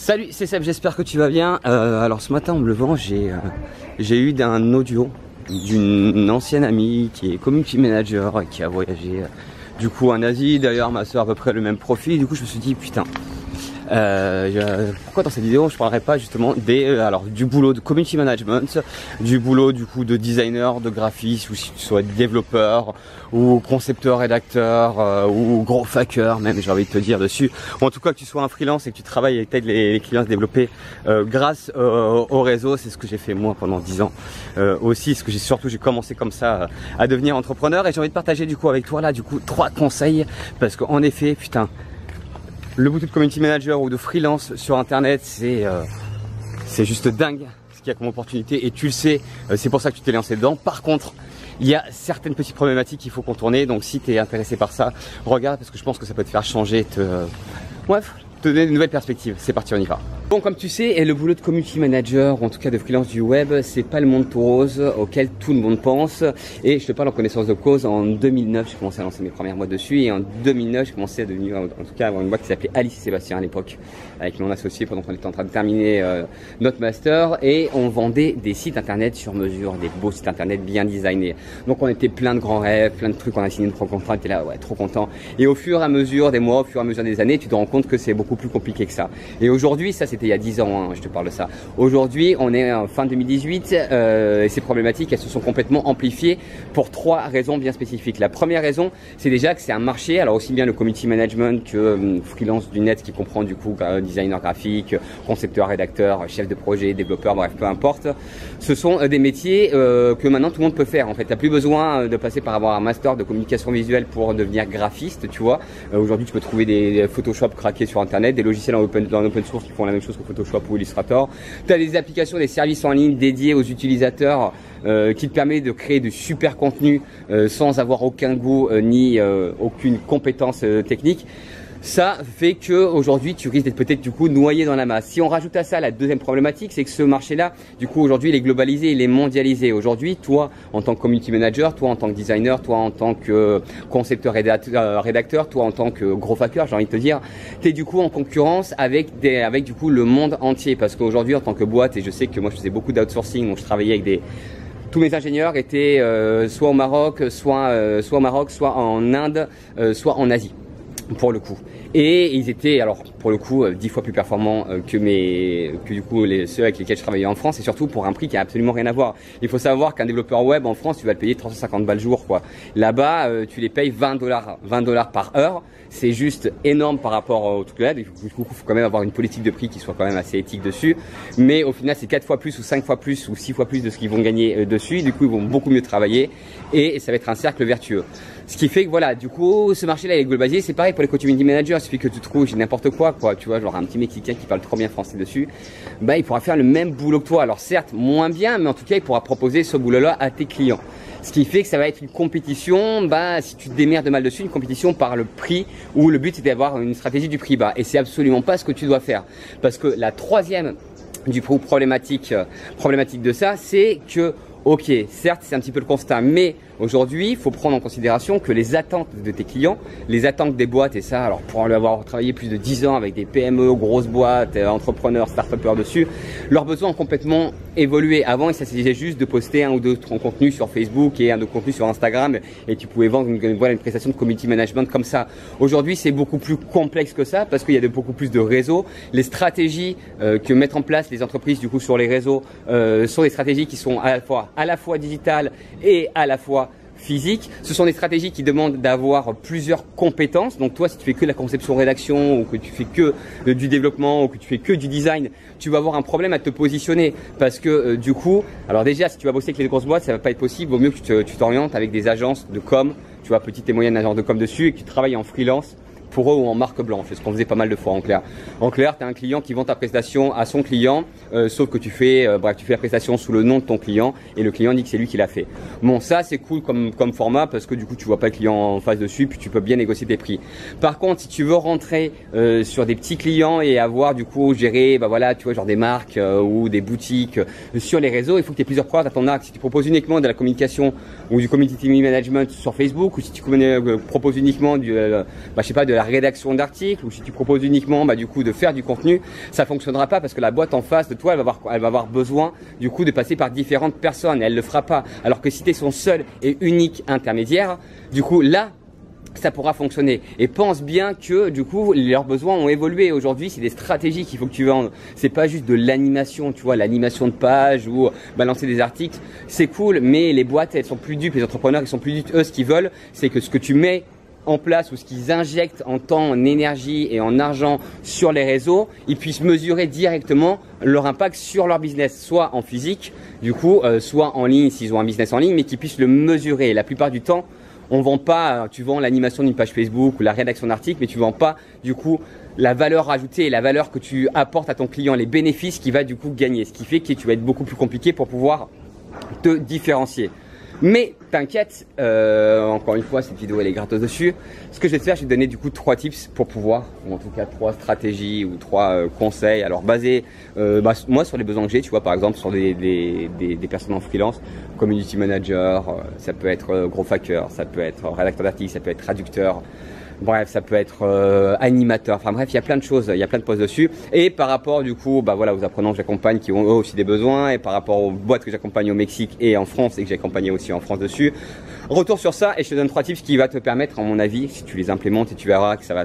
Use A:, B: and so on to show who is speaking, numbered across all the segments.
A: Salut, c'est Seb, j'espère que tu vas bien. Alors ce matin en me levant, j'ai eu un audio d'une ancienne amie qui est community manager, qui a voyagé du coup en Asie. D'ailleurs ma soeur a à peu près le même profil. Du coup je me suis dit putain, pourquoi dans cette vidéo je parlerai pas justement du boulot de community management, du boulot du coup de designer, de graphiste, ou si tu sois développeur ou concepteur, rédacteur ou gros hacker même, j'ai envie de te dire dessus, ou en tout cas que tu sois un freelance et que tu travailles et que t'aides les clients à se développer grâce au réseau. C'est ce que j'ai fait moi pendant 10 ans aussi, ce que j'ai commencé comme ça à devenir entrepreneur, et j'ai envie de partager du coup avec toi là du coup 3 conseils, parce qu'en effet putain, le boulot de community manager ou de freelance sur internet, c'est juste dingue ce qu'il y a comme opportunité, et tu le sais, c'est pour ça que tu t'es lancé dedans. Par contre, il y a certaines petites problématiques qu'il faut contourner, donc si tu es intéressé par ça, regarde, parce que je pense que ça peut te faire changer, bref, te donner de nouvelles perspectives. C'est parti, on y va. Bon, comme tu sais, le boulot de community manager, ou en tout cas de freelance du web, c'est pas le monde tout rose auquel tout le monde pense. Et je te parle en connaissance de cause. En 2009, j'ai commencé à lancer mes premières boîtes dessus, et en 2009, j'ai commencé à devenir, en tout cas, avoir une boîte qui s'appelait Alice et Sébastien à l'époque, avec mon associé pendant qu'on était en train de terminer notre master, et on vendait des sites internet sur mesure, des beaux sites internet bien designés. Donc on était plein de grands rêves, plein de trucs, on a signé de grands contrats, on était là, ouais, trop content. Et au fur et à mesure des mois, au fur et à mesure des années, tu te rends compte que c'est beaucoup plus compliqué que ça. Et aujourd'hui, ça c'était il y a 10 ans, hein, je te parle de ça. Aujourd'hui, on est en fin 2018 et ces problématiques, elles se sont complètement amplifiées pour 3 raisons bien spécifiques. La première raison, c'est déjà que c'est un marché, alors aussi bien le community management que freelance du net, qui comprend du coup designer graphique, concepteur, rédacteur, chef de projet, développeur, bref, peu importe. Ce sont des métiers que maintenant tout le monde peut faire. En fait, tu n'as plus besoin de passer par avoir un master de communication visuelle pour devenir graphiste, tu vois. Aujourd'hui, tu peux trouver des Photoshop craqués sur internet, des logiciels en open source qui font la même chose que Photoshop ou Illustrator. Tu as des applications, des services en ligne dédiés aux utilisateurs qui te permet de créer de super contenus sans avoir aucun goût ni aucune compétence technique. Ça fait que aujourd'hui tu risques d'être peut-être du coup noyé dans la masse. Si on rajoute à ça la deuxième problématique, c'est que ce marché-là, du coup aujourd'hui il est globalisé, il est mondialisé. Aujourd'hui, toi en tant que community manager, toi en tant que designer, toi en tant que concepteur rédacteur, toi en tant que gros hacker, j'ai envie de te dire, tu es du coup en concurrence avec du coup le monde entier. Parce qu'aujourd'hui en tant que boîte, et je sais que moi je faisais beaucoup d'outsourcing, donc je travaillais avec tous mes ingénieurs étaient soit au Maroc, soit en Inde, soit en Asie, pour le coup. Et ils étaient, alors pour le coup, 10 fois plus performants que du coup ceux avec lesquels je travaillais en France, et surtout pour un prix qui a absolument rien à voir. Il faut savoir qu'un développeur web en France, tu vas le payer 350 balles jour, quoi. Là-bas, tu les payes 20 $ par heure. C'est juste énorme par rapport au truc là. Du coup, il faut quand même avoir une politique de prix qui soit quand même assez éthique dessus. Mais au final, c'est 4 fois plus ou 5 fois plus ou 6 fois plus de ce qu'ils vont gagner dessus. Du coup, ils vont beaucoup mieux travailler, et ça va être un cercle vertueux. Ce qui fait que voilà, du coup, ce marché-là est globalisé. C'est pareil pour les community managers. Il suffit que tu trouves n'importe quoi, tu vois, genre un petit Mexicain qui parle trop bien français dessus, bah il pourra faire le même boulot que toi. Alors certes, moins bien, mais en tout cas, il pourra proposer ce boulot-là à tes clients. Ce qui fait que ça va être une compétition, si tu te démerdes mal dessus, une compétition par le prix, où le but c'est d'avoir une stratégie du prix bas. Et c'est absolument pas ce que tu dois faire. Parce que la troisième problématique de ça, c'est que ok, certes c'est un petit peu le constat, mais aujourd'hui il faut prendre en considération que les attentes de tes clients, les attentes des boîtes, et ça, alors pour avoir travaillé plus de 10 ans avec des PME, grosses boîtes, entrepreneurs, start-upers dessus, leurs besoins ont complètement évolué. Avant, il s'agissait juste de poster 1 ou 2 contenus sur Facebook et 1 ou 2 contenus sur Instagram, et tu pouvais vendre une prestation de community management comme ça. Aujourd'hui, c'est beaucoup plus complexe que ça, parce qu'il y a beaucoup plus de réseaux. Les stratégies que mettent en place les entreprises du coup sur les réseaux sont des stratégies qui sont à la fois digitales et à la fois physique. Ce sont des stratégies qui demandent d'avoir plusieurs compétences. Donc toi, si tu fais que la conception rédaction, ou que tu fais que du développement, ou que tu fais que du design, tu vas avoir un problème à te positionner, parce que du coup, alors déjà, si tu vas bosser avec les grosses boîtes, ça va pas être possible. Vaut mieux que tu t'orientes avec des agences de com, tu vois, petites et moyennes agences de com dessus, et que tu travailles en freelance pour eux ou en marque blanche. C'est ce qu'on faisait pas mal de fois en clair. En clair, tu as un client qui vend ta prestation à son client, sauf que tu fais la prestation sous le nom de ton client, et le client dit que c'est lui qui l'a fait. Bon, ça c'est cool comme format, parce que du coup tu vois pas le client en face dessus, puis tu peux bien négocier tes prix. Par contre, si tu veux rentrer sur des petits clients et avoir du coup géré tu vois, genre des marques ou des boutiques sur les réseaux, il faut que tu aies plusieurs cordes à ton arc. Si tu proposes uniquement de la communication ou du community management sur Facebook, ou si tu proposes uniquement je sais pas, de la rédaction d'articles ou si tu proposes uniquement du coup de faire du contenu, ça fonctionnera pas parce que la boîte en face de toi, elle va avoir besoin du coup de passer par différentes personnes et elle le fera pas. Alors que si tu es son seul et unique intermédiaire, du coup là, ça pourra fonctionner. Et pense bien que du coup leurs besoins ont évolué. Aujourd'hui, c'est des stratégies qu'il faut que tu vendes. C'est pas juste de l'animation, tu vois, l'animation de page ou balancer des articles. C'est cool, mais les boîtes, elles sont plus dupes. Les entrepreneurs, ils sont plus dupes. Eux, ce qu'ils veulent, c'est que ce que tu mets en place ou ce qu'ils injectent en temps, en énergie et en argent sur les réseaux, ils puissent mesurer directement leur impact sur leur business, soit en physique, du coup, soit en ligne s'ils ont un business en ligne, mais qu'ils puissent le mesurer. La plupart du temps, on vend pas, tu vends l'animation d'une page Facebook ou la rédaction d'articles, mais tu vends pas du coup la valeur ajoutée et la valeur que tu apportes à ton client, les bénéfices qu'il va du coup gagner. Ce qui fait que tu vas être beaucoup plus compliqué pour pouvoir te différencier. Mais t'inquiète, encore une fois, cette vidéo elle est gratos dessus. Ce que je vais te faire, je vais te donner du coup 3 tips pour pouvoir, ou en tout cas 3 stratégies ou 3 conseils. Alors basés, moi sur les besoins que j'ai, tu vois, par exemple sur des personnes en freelance, community manager, ça peut être growth hacker, ça peut être rédacteur d'articles, ça peut être traducteur. Bref, ça peut être animateur. Enfin bref, il y a plein de choses, il y a plein de postes dessus. Et par rapport du coup, voilà, aux apprenants que j'accompagne qui ont eux aussi des besoins, et par rapport aux boîtes que j'accompagne au Mexique et en France et que j'ai accompagné aussi en France dessus. Retour sur ça et je te donne 3 tips qui va te permettre, à mon avis, si tu les implémentes et tu verras que ça va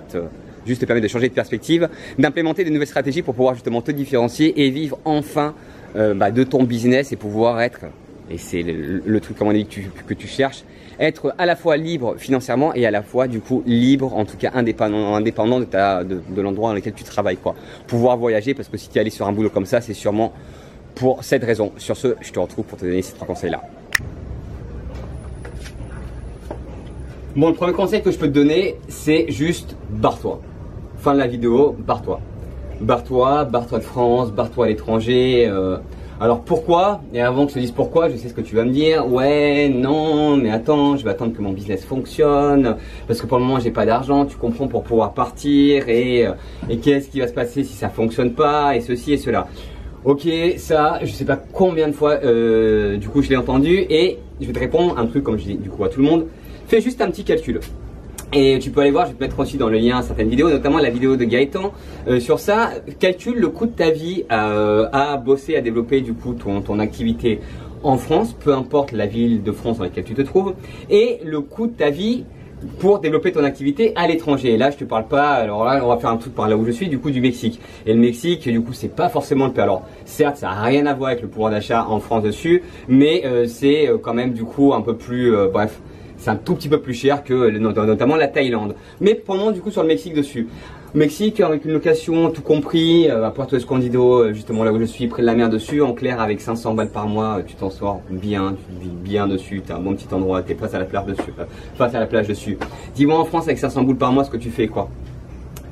A: juste te permettre de changer de perspective, d'implémenter des nouvelles stratégies pour pouvoir justement te différencier et vivre enfin de ton business et pouvoir être, et c'est le truc à mon avis que tu cherches, être à la fois libre financièrement et à la fois du coup libre, en tout cas indépendant de l'endroit dans lequel tu travailles, quoi. Pouvoir voyager, parce que si tu es allé sur un boulot comme ça, c'est sûrement pour cette raison. Sur ce, je te retrouve pour te donner ces 3 conseils là. Bon, le premier conseil que je peux te donner, c'est juste barre-toi. Fin de la vidéo, barre-toi. Barre-toi de France, barre-toi à l'étranger. Alors pourquoi? Et avant que je te dise pourquoi, je sais ce que tu vas me dire. Ouais, non, mais attends, je vais attendre que mon business fonctionne parce que pour le moment j'ai pas d'argent, tu comprends, pour pouvoir partir et qu'est-ce qui va se passer si ça fonctionne pas et ceci et cela. Ok, ça, je sais pas combien de fois du coup je l'ai entendu et je vais te répondre un truc comme je dis du coup à tout le monde. Fais juste un petit calcul. Et tu peux aller voir, je vais te mettre aussi dans le lien certaines vidéos, notamment la vidéo de Gaëtan sur ça. Calcule le coût de ta vie à bosser, à développer du coup ton activité en France, peu importe la ville de France dans laquelle tu te trouves, et le coût de ta vie pour développer ton activité à l'étranger. Et là, je te parle pas, alors là, on va faire un truc par là où je suis, du coup, du Mexique. Et le Mexique, du coup, c'est pas forcément le cas. Alors, certes, ça a rien à voir avec le pouvoir d'achat en France dessus, mais c'est quand même, du coup, un peu plus, bref, c'est un tout petit peu plus cher que notamment la Thaïlande. Mais prenons du coup sur le Mexique dessus. Mexique avec une location tout compris, à Puerto Escondido, justement là où je suis, près de la mer dessus, en clair avec 500 balles par mois, tu t'en sors bien, tu vis bien dessus, tu as un bon petit endroit, tu es face à la plage dessus, Dis-moi en France avec 500 boules par mois ce que tu fais, quoi.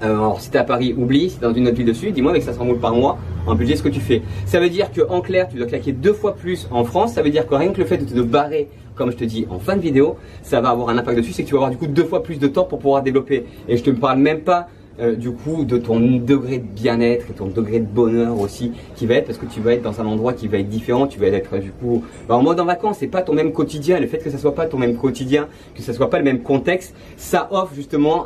A: Alors si tu es à Paris, oublie, si tu es dans une autre ville dessus, dis-moi avec 500 boules par mois, en budget, ce que tu fais. Ça veut dire que en clair, tu dois claquer 2 fois plus en France, ça veut dire que rien que le fait de te barrer, comme je te dis en fin de vidéo, ça va avoir un impact dessus, c'est que tu vas avoir du coup 2 fois plus de temps pour pouvoir développer. Et je te parle même pas du coup de ton degré de bien-être et ton degré de bonheur aussi qui va être, parce que tu vas être dans un endroit qui va être différent, tu vas être du coup en mode en vacances, c'est pas ton même quotidien. Le fait que ça soit pas ton même quotidien, que ça soit pas le même contexte, ça offre justement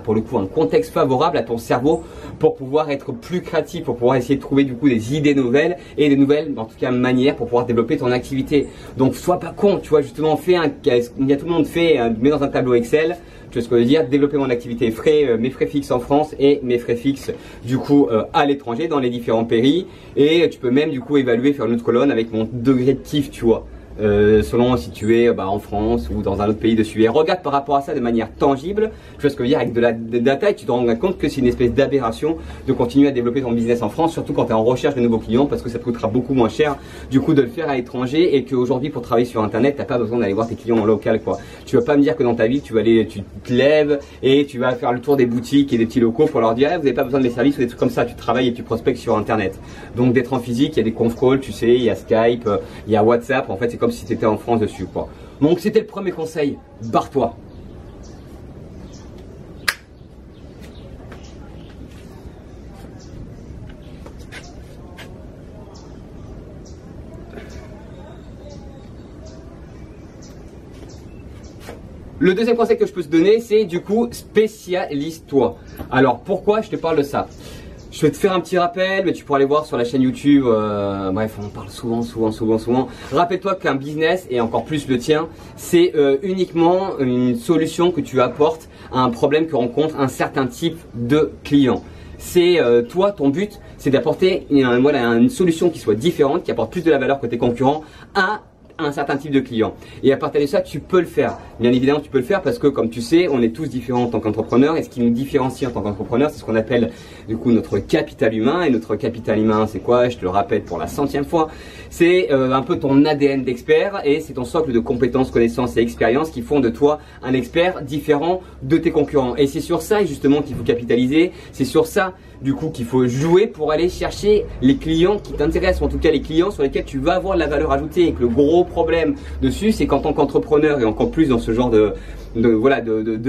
A: pour le coup un contexte favorable à ton cerveau pour pouvoir être plus créatif, pour pouvoir essayer de trouver du coup des idées nouvelles et des nouvelles en tout cas manières pour pouvoir développer ton activité. Donc sois pas con, tu vois, justement tout le monde fait, mets dans un tableau Excel. Tu vois ce que je veux dire, développer mon activité, mes frais fixes en France et mes frais fixes du coup à l'étranger dans les différents pays, et tu peux même du coup évaluer, faire une autre colonne avec mon degré de kiff, tu vois. Selon si tu es en France ou dans un autre pays dessus. Et regarde par rapport à ça de manière tangible, tu vois ce que je veux dire, avec de la data, et tu te rends compte que c'est une espèce d'aberration de continuer à développer ton business en France, surtout quand tu es en recherche de nouveaux clients, parce que ça te coûtera beaucoup moins cher du coup de le faire à l'étranger, et qu'aujourd'hui pour travailler sur internet, t'as pas besoin d'aller voir tes clients en local, quoi. Tu vas pas me dire que dans ta vie tu te lèves et tu vas faire le tour des boutiques et des petits locaux pour leur dire vous n'avez pas besoin de mes services ou des trucs comme ça. Tu travailles et tu prospectes sur internet. Donc d'être en physique, il y a des conf calls, tu sais, il y a Skype, il y a WhatsApp, en fait c'est comme si tu étais en France dessus, quoi. Donc c'était le premier conseil, barre-toi. Le deuxième conseil que je peux te donner, c'est du coup, spécialise-toi. Alors, pourquoi je te parle de ça? Je vais te faire un petit rappel, mais tu pourras aller voir sur la chaîne YouTube. Bref, on en parle souvent. Rappelle-toi qu'un business, et encore plus le tien, c'est uniquement une solution que tu apportes à un problème que rencontre un certain type de client. C'est toi, ton but, c'est d'apporter une solution qui soit différente, qui apporte plus de la valeur que tes concurrents à un certain type de client. Et à partir de ça, tu peux le faire. Bien évidemment, tu peux le faire parce que, comme tu sais, on est tous différents en tant qu'entrepreneur. Et ce qui nous différencie en tant qu'entrepreneur, c'est ce qu'on appelle du coup notre capital humain. Et notre capital humain, c'est quoi? Je te le rappelle pour la 100e fois. C'est un peu ton ADN d'expert et c'est ton socle de compétences, connaissances et expériences qui font de toi un expert différent de tes concurrents. Et c'est sur ça justement qu'il faut capitaliser. C'est sur ça du coup qu'il faut jouer pour aller chercher les clients qui t'intéressent, ou en tout cas les clients sur lesquels tu vas avoir de la valeur ajoutée. Et que le gros problème dessus, c'est qu'en tant qu'entrepreneur et encore plus dans ce genre de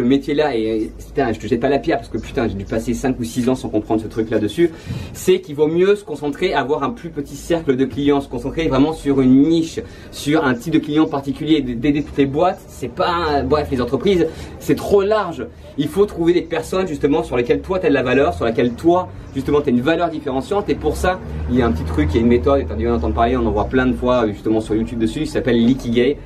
A: métier là, et putain, je te jette pas la pierre parce que putain, j'ai dû passer 5 ou 6 ans sans comprendre ce truc là dessus, c'est qu'il vaut mieux se concentrer, avoir un plus petit cercle de clients, se concentrer vraiment sur une niche, sur un type de client particulier, d'aider toutes les boîtes. C'est pas, bref, les entreprises, c'est trop large. Il faut trouver des personnes justement sur lesquelles toi tu as de la valeur, sur lesquelles toi justement tu as une valeur différenciante. Et pour ça, il y a un petit truc, il y a une méthode, et tu as dû en entendre parler, on en voit plein de fois justement sur YouTube dessus, qui s'appelle l'ikigai.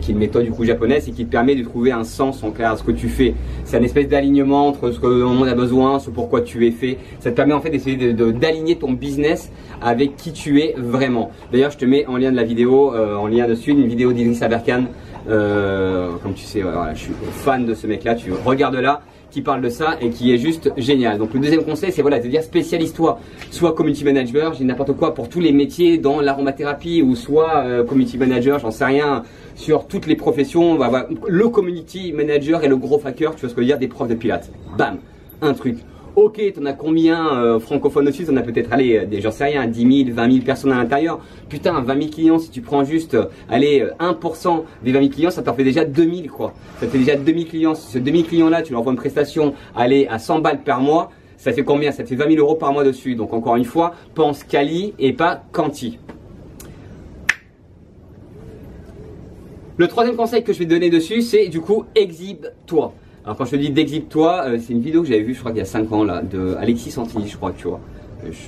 A: Qui est une méthode du coup japonaise et qui te permet de trouver un sens en clair à ce que tu fais. C'est une espèce d'alignement entre ce que le monde a besoin, ce pourquoi tu es fait. Ça te permet en fait d'essayer d'aligner ton business avec qui tu es vraiment. D'ailleurs, je te mets en lien de la vidéo, en lien dessus, une vidéo d'Idriss Aberkan. Comme tu sais, voilà, je suis fan de ce mec-là. Tu regardes là, qui parle de ça et qui est juste génial. Donc le deuxième conseil, c'est voilà, de dire spécialise-toi, soit community manager, j'ai n'importe quoi pour tous les métiers dans l'aromathérapie, ou soit community manager, j'en sais rien, sur toutes les professions. Bah, le community manager et le gros hacker, tu vois ce que je veux dire, des profs de pilates. Bam, un truc. Ok, t'en as combien francophones dessus? T'en as peut-être, allez, j'en sais rien, 10 000, 20 000 personnes à l'intérieur. Putain, 20 000 clients, si tu prends juste, allez, 1% des 20 000 clients, ça t'en fait déjà 2 000 quoi. Ça te fait déjà 2 000 clients. Si ce 2 000 clients là, tu leur vends une prestation, allez, à 100 balles par mois, ça fait combien? Ça te fait 20 000 euros par mois dessus. Donc encore une fois, pense quali et pas quanti. Le troisième conseil que je vais te donner dessus, c'est du coup, exhibe-toi. Alors quand je te dis d'exhibe-toi, c'est une vidéo que j'avais vue, je crois qu'il y a 5 ans là, de Alexis Santini, je crois, tu vois.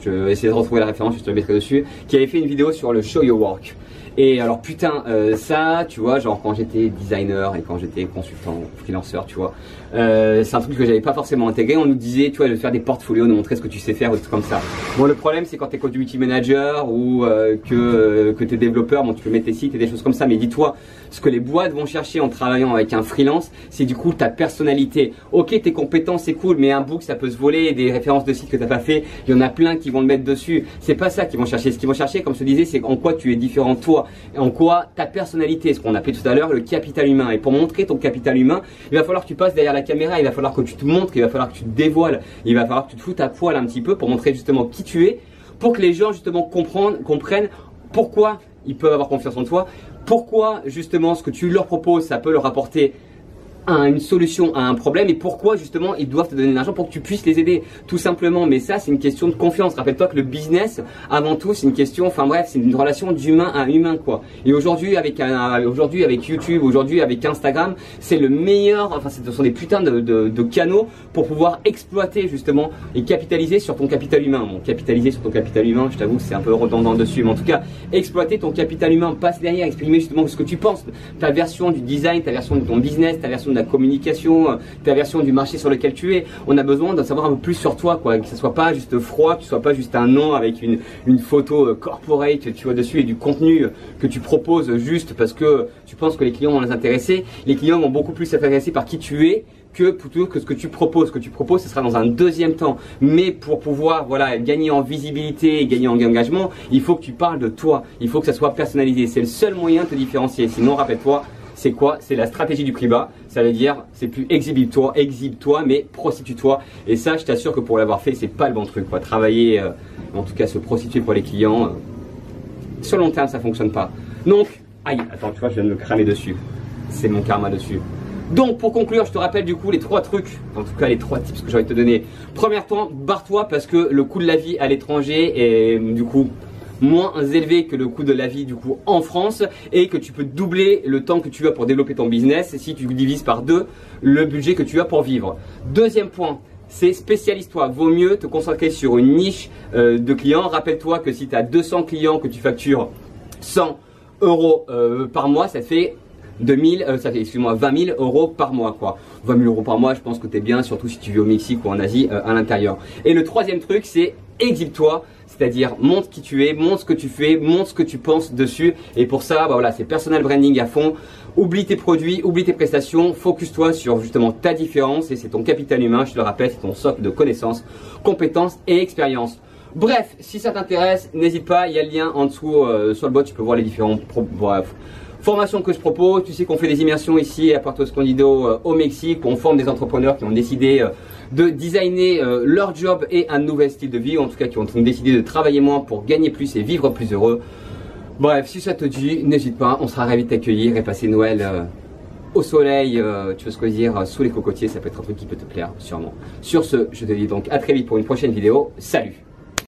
A: Je vais essayer de retrouver la référence, je te le mettrai dessus, qui avait fait une vidéo sur le show your work. Et alors putain, ça, tu vois, genre quand j'étais designer et quand j'étais consultant, freelanceur, tu vois, c'est un truc que j'avais pas forcément intégré. On nous disait, tu vois, de faire des portfolios, de montrer ce que tu sais faire ou des trucs comme ça. Bon, le problème, c'est quand t'es community manager ou que t'es développeur, bon, tu peux mettre tes sites et des choses comme ça. Mais dis-toi, ce que les boîtes vont chercher en travaillant avec un freelance, c'est du coup ta personnalité. Ok, tes compétences, c'est cool, mais un book, ça peut se voler. Des références de sites que t'as pas fait, il y en a plein qui vont le mettre dessus. C'est pas ça qu'ils vont chercher. Ce qu'ils vont chercher, comme je te disais, c'est en quoi tu es différent de toi. En quoi ta personnalité, ce qu'on appelait tout à l'heure le capital humain. Et pour montrer ton capital humain, il va falloir que tu passes derrière la caméra, il va falloir que tu te montres, il va falloir que tu te dévoiles, il va falloir que tu te foutes à poil un petit peu pour montrer justement qui tu es, pour que les gens justement comprennent pourquoi ils peuvent avoir confiance en toi, pourquoi justement ce que tu leur proposes, ça peut leur apporter une solution à un problème, et pourquoi justement ils doivent te donner de l'argent pour que tu puisses les aider, tout simplement. Mais ça, c'est une question de confiance. Rappelle-toi que le business, avant tout, c'est une question, enfin bref, c'est une relation d'humain à humain quoi. Et aujourd'hui avec YouTube, aujourd'hui avec Instagram, c'est le meilleur, enfin ce sont des putains de canaux pour pouvoir exploiter justement et capitaliser sur ton capital humain. Bon, capitaliser sur ton capital humain, je t'avoue que c'est un peu redondant dessus, mais en tout cas, exploiter ton capital humain, passe derrière, exprimer justement ce que tu penses, ta version du design, ta version de ton business, ta version de la communication, ta version du marché sur lequel tu es. On a besoin d'en savoir un peu plus sur toi, quoi, que ce soit pas juste froid, que ce soit pas juste un nom avec une photo corporate, tu vois, dessus, et du contenu que tu proposes juste parce que tu penses que les clients vont les intéresser. Les clients vont beaucoup plus s'intéresser par qui tu es que plutôt que ce que tu proposes. Ce que tu proposes, ce sera dans un deuxième temps. Mais pour pouvoir, voilà, gagner en visibilité et gagner en engagement, il faut que tu parles de toi. Il faut que ça soit personnalisé. C'est le seul moyen de te différencier. Sinon, rappelle-toi, c'est quoi? C'est la stratégie du prix bas. Ça veut dire, c'est plus exhibe-toi, mais prostitue-toi. Et ça, je t'assure que pour l'avoir fait, c'est pas le bon truc, quoi. Travailler, en tout cas, se prostituer pour les clients, sur le long terme, ça fonctionne pas. Donc, aïe, attends, tu vois, je viens de me cramer dessus. C'est mon karma dessus. Donc, pour conclure, je te rappelle du coup les 3 trucs, en tout cas les 3 tips que j'aurais te donner. Premièrement, barre-toi parce que le coût de la vie à l'étranger est du coup moins élevé que le coût de la vie du coup en France et que tu peux doubler le temps que tu as pour développer ton business si tu divises par 2 le budget que tu as pour vivre. Deuxième point, c'est spécialise-toi. Vaut mieux te concentrer sur une niche de clients. Rappelle-toi que si tu as 200 clients que tu factures 100 euros par mois, ça te fait 20 000 euros par mois quoi. 20 000 euros par mois, je pense que tu es bien, surtout si tu vis au Mexique ou en Asie à l'intérieur. Et le troisième truc, c'est exhibe-toi, c'est-à-dire montre qui tu es, montre ce que tu fais, montre ce que tu penses dessus. Et pour ça, bah voilà, c'est personal branding à fond. Oublie tes produits, oublie tes prestations, focus-toi sur justement ta différence et c'est ton capital humain, je te le rappelle, c'est ton socle de connaissances, compétences et expériences. Bref, si ça t'intéresse, n'hésite pas, il y a le lien en dessous sur le bot, tu peux voir les différents formations que je propose. Tu sais qu'on fait des immersions ici à Puerto Escondido au Mexique, où on forme des entrepreneurs qui ont décidé de designer leur job et un nouvel style de vie, en tout cas qui ont décidé de travailler moins pour gagner plus et vivre plus heureux. Bref, si ça te dit, n'hésite pas, on sera ravis de t'accueillir et passer Noël au soleil, tu veux choisir sous les cocotiers, ça peut être un truc qui peut te plaire sûrement. Sur ce, je te dis donc à très vite pour une prochaine vidéo. Salut!